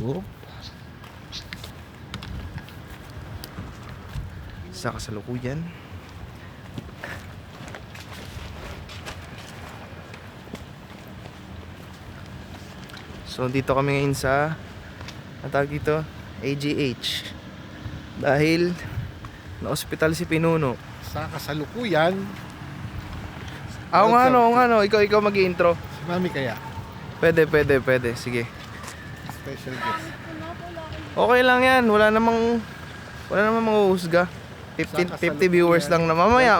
Oop. Sa kasalukuyan. So dito kami ngayon sa ang tawag dito, AGH. Dahil na-hospital si Pinuno. Sa kasalukuyan. Oo nga no, ikaw mag-i-intro. Si Mami kaya. Pwede, sige. Special guest. Okay lang yan, wala namang manghuhusga. 50 viewers lang na mamaya.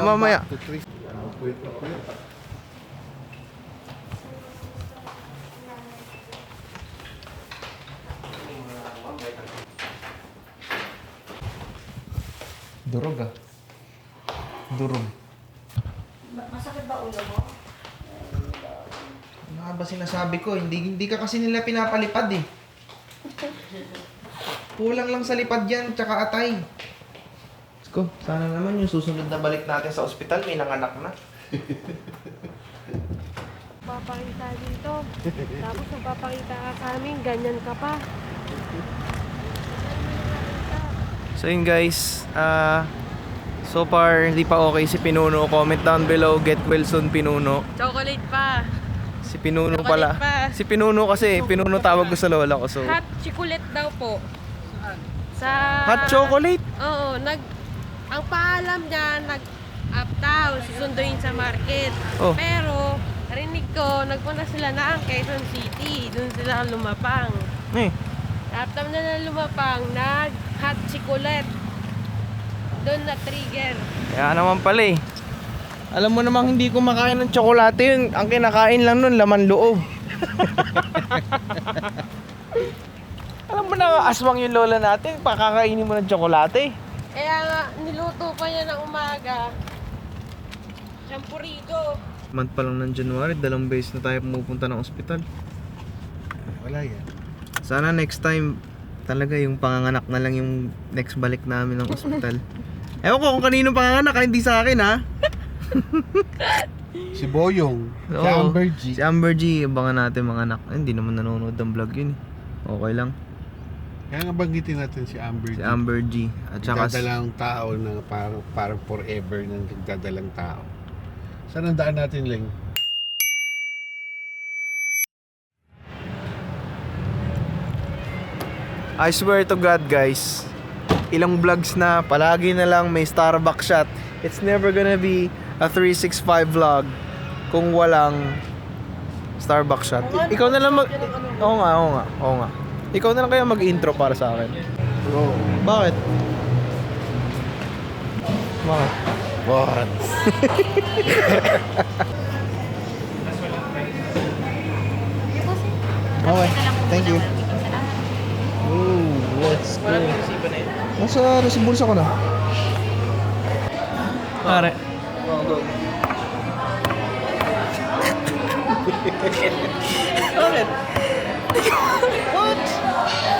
Durog ah. Durog. Masakit ba ulo mo? Ano nga ba sinasabi ko? Hindi ka kasi nila pinapalipad eh. Kulang lang sa lipad yan, tsaka atay. Ko, sana naman yung susunod na balik natin sa ospital, may nanganak na. Papakita dito. Tapos magpapakita ka sa amin, ganyan ka pa. So yun guys, so far hindi pa okay si Pinuno. Comment down below, get well soon Pinuno. Chocolate pa. Si Pinuno Chocolate pala. pa. Si Pinuno kasi, Pinuno tawag ko sa lola ko. So Hot chocolate daw po. Saan? Sa... hot chocolate? Oo, ang paalam niya, nag-uptown, susunduin sa market. Oh. Pero, narinig ko, nagpunta sila na ang Quezon City. Doon sila lumapang. Uptown na lumapang, nag-hot chocolate. Doon na trigger. Kaya naman pala eh. Alam mo namang hindi kumakain ng tsokolate yun. Ang kinakain lang nun, laman loob. Alam mo na, aswang yung lola natin. Pakakainin mo ng tsokolate. Kaya nga, niluto pa niya ng umaga. Champurito. Month pa lang ng January, 2 beses na tayo pumupunta ng ospital. Wala yan. Sana next time, talaga yung panganganak na lang yung next balik namin ng ospital. Ewan ko kung kanino panganganak, hindi sa akin ha. Si Boyong. Si Oo. Amber G. Si Amber G, abangan natin mga anak. Ay, hindi naman nanonood ng vlog yun eh. Okay lang. Kaya nga banggitin natin si Amber G. Si Amber G. At saka Nagdadalang tao na parang forever na nagdadalang tao. Saan ang daan natin, Leng? I swear to God guys, ilang vlogs na, palagi na lang may Starbucks shot. It's never gonna be a 365 vlog kung walang Starbucks shot. Ikaw na lang Oo nga. Ikaw na lang kaya mag-intro para sa akin. Oo. Bakit? Bakit? Once. Okay, thank you. Oh, let's go. Nasa bulsa ko na. Pare. Bakit? What?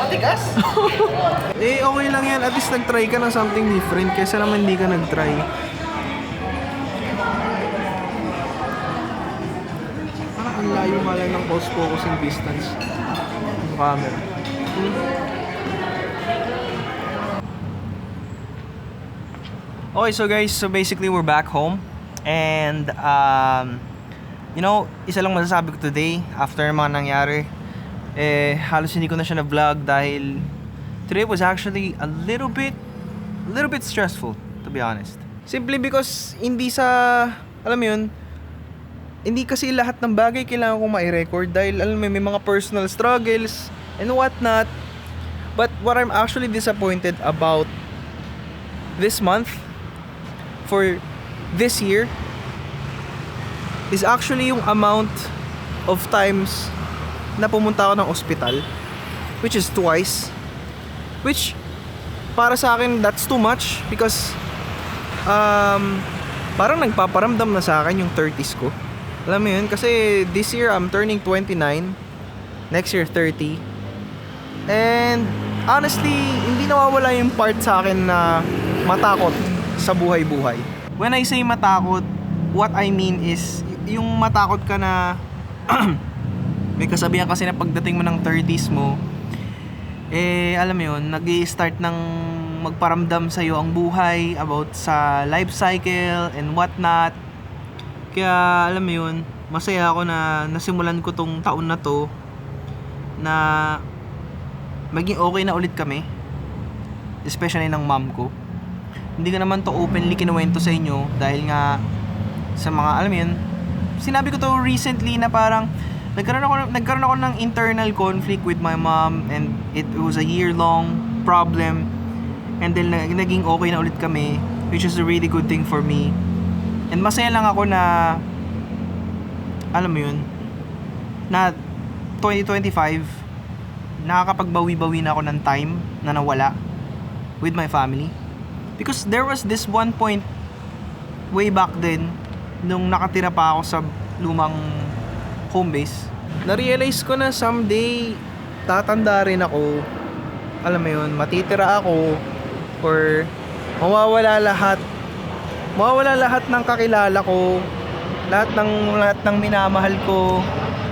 Matigas? Eh, okay lang yan. At least nag-try ka ng something different kaysa naman hindi ka nag-try. Parang ang layo nga lang ng post focusing distance ng camera. Okay, so guys, basically we're back home. And you know, isa lang masasabi ko today after mga nangyari, halos hindi ko na siya na-vlog dahil today was actually a little bit stressful, to be honest. Simply because hindi sa, alam mo yun, hindi kasi lahat ng bagay kailangan kong ma-record dahil alam mo, may mga personal struggles and whatnot. But what I'm actually disappointed about this month, for this year, is actually yung amount of times na pumunta ako ng ospital, which is twice, which para sa akin that's too much because parang nagpaparamdam na sa akin yung 30s ko. Alam mo yun, kasi this year I'm turning 29, next year 30, and honestly hindi nawawala yung part sa akin na matakot sa buhay-buhay. When I say matakot, what I mean is yung matakot ka na may kasabihan kasi na pagdating mo ng 30s mo, alam mo yun, nag-i-start ng magparamdam sa'yo ang buhay about sa life cycle and whatnot. Kaya, alam mo yun, masaya ako na nasimulan ko tong taon na to na maging okay na ulit kami. Especially ng mom ko. Hindi ko naman to openly kinuwento sa inyo dahil nga sa mga, alam mo yun, sinabi ko to recently na parang nagkaroon ako ng internal conflict with my mom, and it was a year-long problem, and then naging okay na ulit kami, which is a really good thing for me. And masaya lang ako na, alam mo yun, na 2025 nakakapagbawi-bawi na ako ng time na nawala with my family. Because there was this one point way back then nung nakatira pa ako sa lumang home base, na-realize ko na someday tatanda rin ako, alam mo yun, matitira ako, or mawawala lahat ng kakilala ko, lahat ng minamahal ko,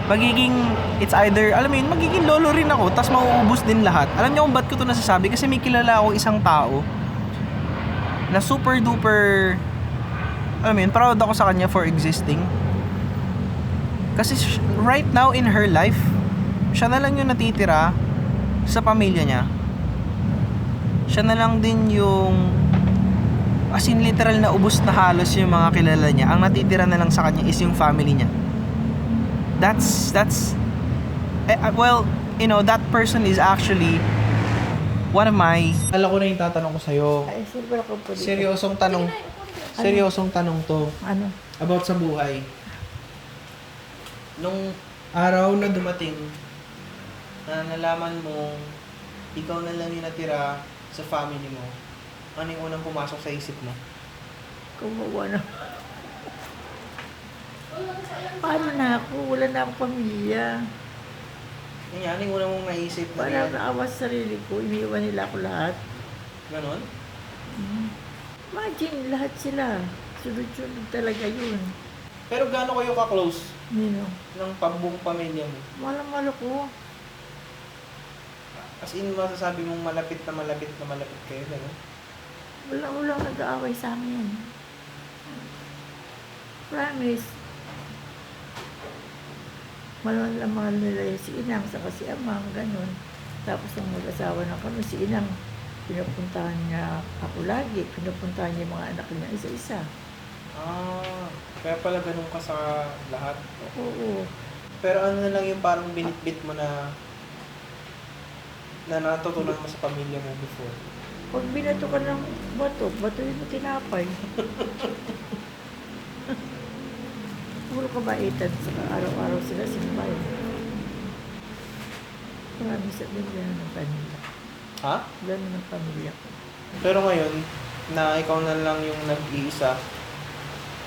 magiging, it's either, alam mo yun, magiging lolo rin ako, tas mauubos din lahat. Alam niyo kung ba't ko to nasasabi? Kasi may kilala ako isang tao na super duper, alam mo yun, proud ako sa kanya for existing. Kasi right now in her life, siya na lang yung natitira sa pamilya niya. Siya na lang din yung, as in literal na ubos na halos yung mga kilala niya. Ang natitira na lang sa kanya is yung family niya. That's well, you know, that person is actually one of my, alam ko na yung tatanong ko sa'yo. Ay, silver ako po dito. Seryosong tanong to. Ano? About sa buhay. Nung araw na dumating na nalaman mo ikaw na lang yung natira sa family mo, ano yung unang pumasok sa isip mo? Kumawa na. Paano na ako? Wala na akong pamilya. Ano yung unang mong naisip na Parang yan? naawa sa sarili ko. Iniwan nila ako lahat. Ganon? Imagine, lahat sila. Sunod-sunod talaga yun. Pero gaano kayo ka-close Nino? ng buong pamilya mo? Malamalo ko. As in, masasabi mong malapit kayo, gano'n? Walang nag-aaway sa amin. Promise. Mahal nila si Inang, saka si Amang, ganun. Tapos nung mag-asawa na kami, si Inang, pinupuntahan niya ako lagi. Pinupuntahan niya yung mga anak niya isa-isa. Kaya pala ganun ka sa lahat. Oo. Pero ano na lang yung parang binitbit mo na natutunan mo sa pamilya mo before? Pag binato ka ng bato yun tinapay. Puro kabaitan sa araw-araw sila simbay. Marami sa ganyan ng pamilya. Ha? Ganun ng pamilya ko. Pero ngayon, na ikaw na lang yung nag-iisa,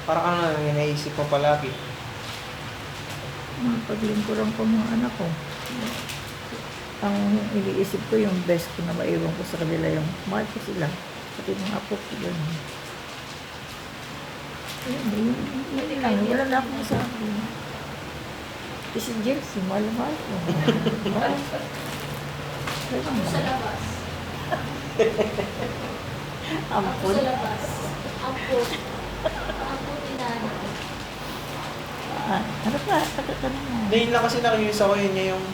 parang ano na lang naisip mo palagi? Mga paglingkuran ko mga anak ko. Ang iniisip ko yung best ko na maiwan ko sa kanila yung mahal ko sila. Pati mga apo ko ganun. Yun lang. Wala na akong sa akin. Si Jelsi, mahal ko. Ako sa labas. Ampun. Sa labas. Ampun. Ampun tinano. Ano pa? Pagkatanong mo. Ngayon lang kasi na-curious ako yun yung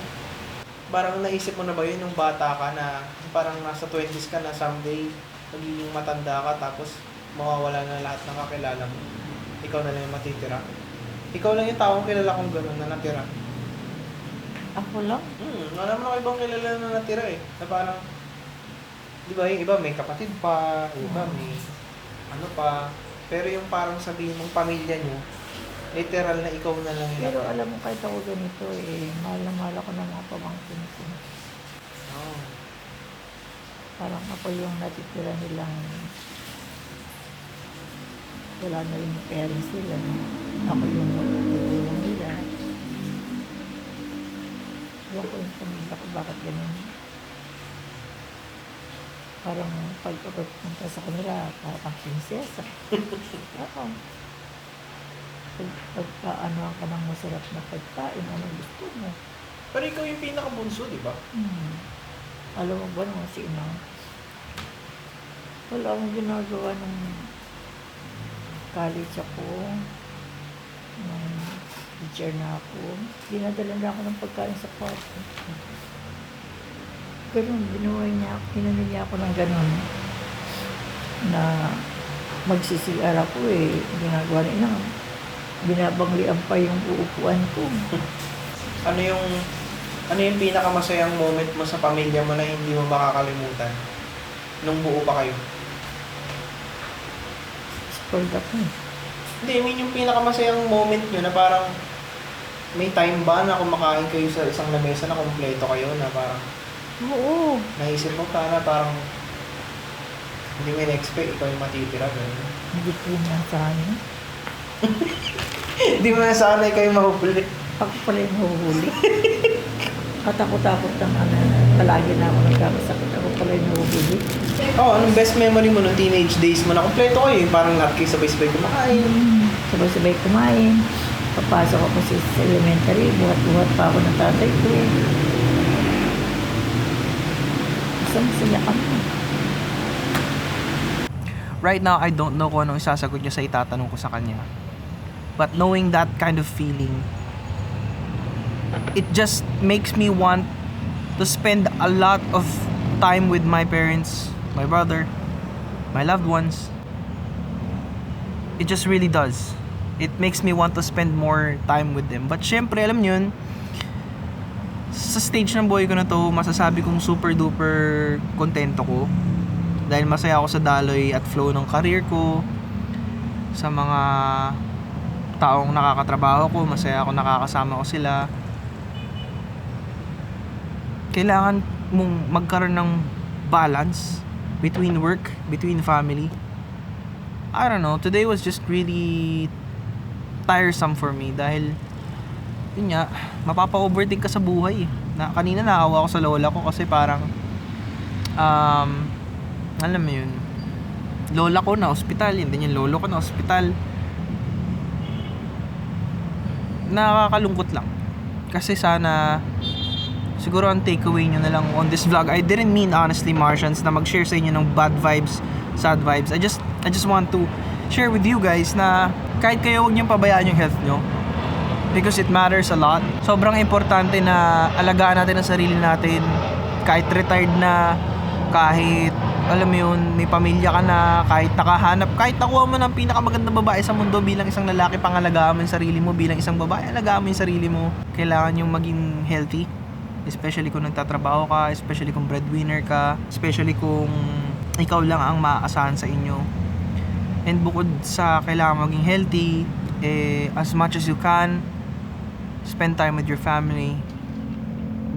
parang naisip mo na ba yun nung bata ka na parang nasa 20s ka na someday magiging matanda ka tapos mawawala na lahat ng kakilala mo. Ikaw na lang yung matitira. Ikaw lang yung taong kilala kong gano'n na natira. Ako lang? Alam mo na ibang kilala na natira eh. Na parang, di ba yung iba may kapatid pa, yung iba may ano pa. Pero yung parang sabihin mong pamilya nyo, literal na ikaw na lang yung Pero alam mo kahit ako ganito mahal na mahal ako ng mga pamangkin ko. Oh. Parang ako yung natitira nilang wala na rin yung parents nila. Ako yung magtutulong nila. Ewan ko yung pamilya ko bakit ganun. Parang pagpunta sa kanila, parang prinsesa. Oo. Pagkaanoan ka ng masarap na pagkain, anong gusto mo. Pero ikaw yung pinakabunso, di ba? Alam mo ba naman si Inang? Wala akong ginagawa nung college ako. Nung teacher na ako. Dinadala na ako ng pagkain sa kwarto. Ganun, ginano niya ako ng ganun. Na magsisiar ako eh. Ginagawa na Inang. Binabanglian pa yung uupuan ko. Ano yung pinakamasayang moment mo sa pamilya mo na hindi mo makakalimutan? Nung buo pa kayo? Spoiled ako eh. Hindi, I mean yung pinakamasayang moment nyo na parang may time ba na kumakain kayo sa isang lamesa na kompleto kayo na parang Oo. naisip mo parang hindi mo in-expect ikaw yung matitira. Ganun. Hindi ko nasahan. Hindi mo nasanay kayo mahuli. Ako pala yung nahuhuli. Katakot-takot ng palagi na ako nagkakasakit. Ako pala yung nahuhuli. Anong best memory mo nung teenage days mo na kompleto kayo? Yung parang lahat kayo sabay-sabay kumakain. Sabay-sabay kumain. Papasok ako sa elementary. Buhat-buhat pa ako ng tatay ko. Masaya kami. Right now, I don't know kung anong isasagot niya sa itatanong ko sa kanya. But knowing that kind of feeling, it just makes me want to spend a lot of time with my parents, my brother, my loved ones. It just really does. It makes me want to spend more time with them. But syempre, alam niyo yun, sa stage ng buhay ko na to, masasabi kong super duper kontento ko. Dahil masaya ako sa daloy at flow ng career ko, sa mga taong nakakatrabaho ko, masaya ako nakakasama ko sila. Kailangan mong magkaroon ng balance between work, between family. I don't know, today was just really tiresome for me dahil yun nga, mapapa-overthink ka sa buhay. Kanina naawa ako sa lola ko kasi parang alam mo yun, lola ko na ospital, hindi yung lolo ko na ospital. Nakakalungkot lang. Kasi sana siguro ang takeaway nyo na lang on this vlog, I didn't mean honestly Martians na mag-share sa inyo ng bad vibes, sad vibes. I just want to share with you guys na kahit kayo huwag nyo pabayaan yung health nyo because it matters a lot. Sobrang importante na alagaan natin ang sarili natin kahit retired na, kahit alam mo yun, may pamilya ka na, kahit nakahanap, kahit nakuha mo ng pinakamagandang babae sa mundo bilang isang lalaki, pangalagaan mo yung sarili mo, bilang isang babae, alagaan mo yung sarili mo. Kailangan yung maging healthy, especially kung nagtatrabaho ka, especially kung breadwinner ka, especially kung ikaw lang ang maaasahan sa inyo. And bukod sa kailangan maging healthy, as much as you can, spend time with your family,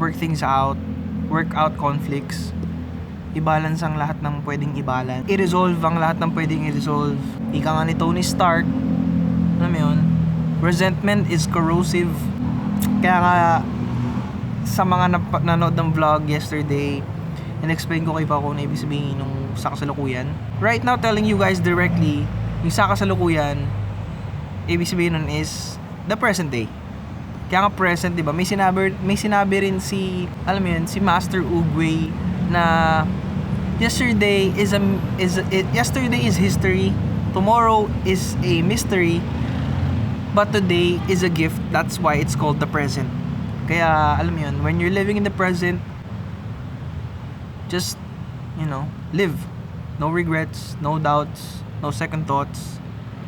work things out, work out conflicts, i-balance ang lahat ng pwedeng i-balance. I-resolve ang lahat ng pwedeng i-resolve. Ika nga ni Tony Stark, alam mo yun, resentment is corrosive. Kaya nga, sa mga nanood ng vlog yesterday, in-explain ko kay pa kung ibig sabihin nung sa kasalukuyan. Right now, telling you guys directly, yung sa kasalukuyan, ibig sabihin nun is the present day. Kaya nga present, di ba? May sinabi rin si, alam mo yun, si Master Oogway na yesterday is history, tomorrow is a mystery, but today is a gift. That's why it's called the present. Kaya alam mo yun, when you're living in the present, just, you know, live. No regrets, no doubts, no second thoughts.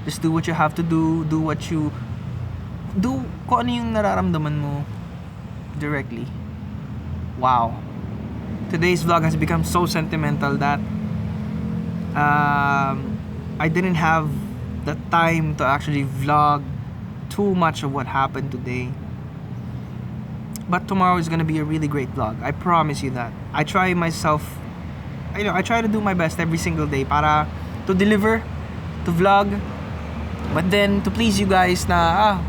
Just do what you have to do kung ano yung nararamdaman mo directly. Wow. Today's vlog has become so sentimental that I didn't have the time to actually vlog too much of what happened today. But tomorrow is gonna be a really great vlog. I promise you that. I try to do my best every single day para to deliver, to vlog, but then to please you guys na,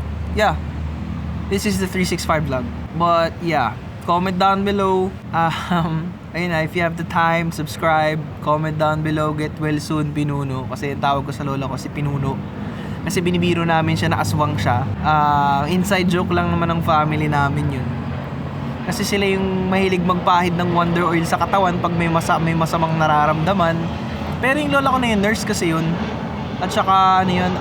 this is the 365 vlog. But yeah, comment down below. Ayun na, if you have the time, subscribe, comment down below, get well soon, Pinuno. Kasi yung tawag ko sa lola ko si Pinuno. Kasi binibiro namin siya na aswang siya. Inside joke lang naman ng family namin yun. Kasi sila yung mahilig magpahid ng Wonder Oil sa katawan pag may masamang nararamdaman. Pero yung lola ko na yun, nurse kasi yun. At saka ano yun,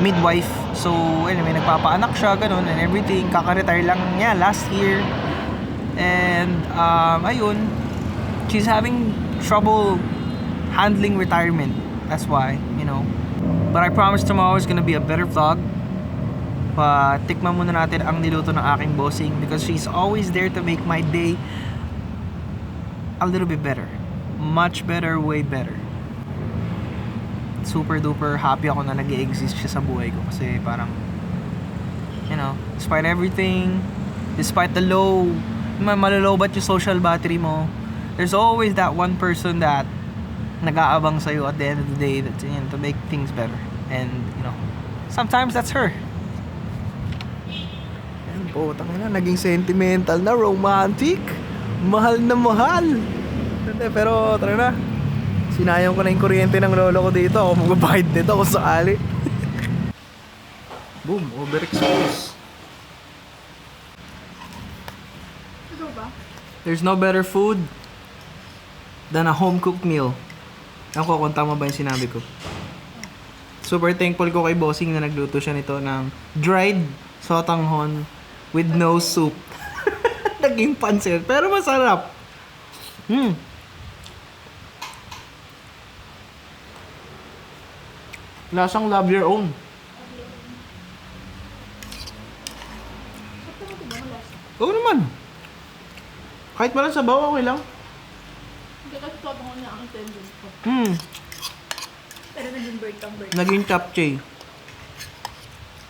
midwife. So anyway, nagpapaanak siya, ganun and everything. Kaka-retire lang niya last year. And ayun, she's having trouble handling retirement. That's why, you know. But I promise tomorrow is gonna be a better vlog. Tikman muna natin ang niluto ng aking bossing because she's always there to make my day a little bit better. Much better, way better. Super duper happy ako na nag-exist siya sa buhay ko kasi parang, you know, despite everything, despite the malolobat yung social battery mo, there's always that one person that nag-aabang sa'yo at the end of the day that's, you know, to make things better. And, you know, sometimes that's her. Yan po, tangina, naging sentimental na, romantic, mahal na mahal. Pero, tara na. Sinayang ko na yung kuryente ng lolo ko dito. Ako magbabayad nito kung sakali. Boom, overexposed. There's no better food than a home-cooked meal. Ako, kung tama ba yung sinabi ko. Super thankful ko kay Bossing na nagluto siya nito ng dried sotanghon with no soup. Naging pansit. Pero masarap. Lasang love your own. Oo naman. Kahit walang sabaw, okay lang. Hindi kasi sobrang niya ang tendon ko. Pero naging bird kang bird. Naging capchay.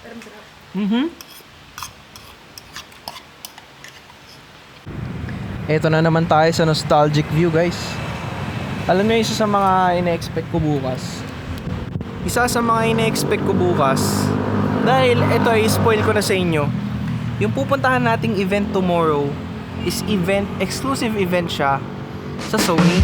Pero masarap. Ito na naman tayo sa nostalgic view, guys. Alam niyo, isa sa mga ina-expect ko bukas. Dahil ito ay spoil ko na sa inyo. Yung pupuntahan nating event tomorrow is exclusive event siya sa Sony.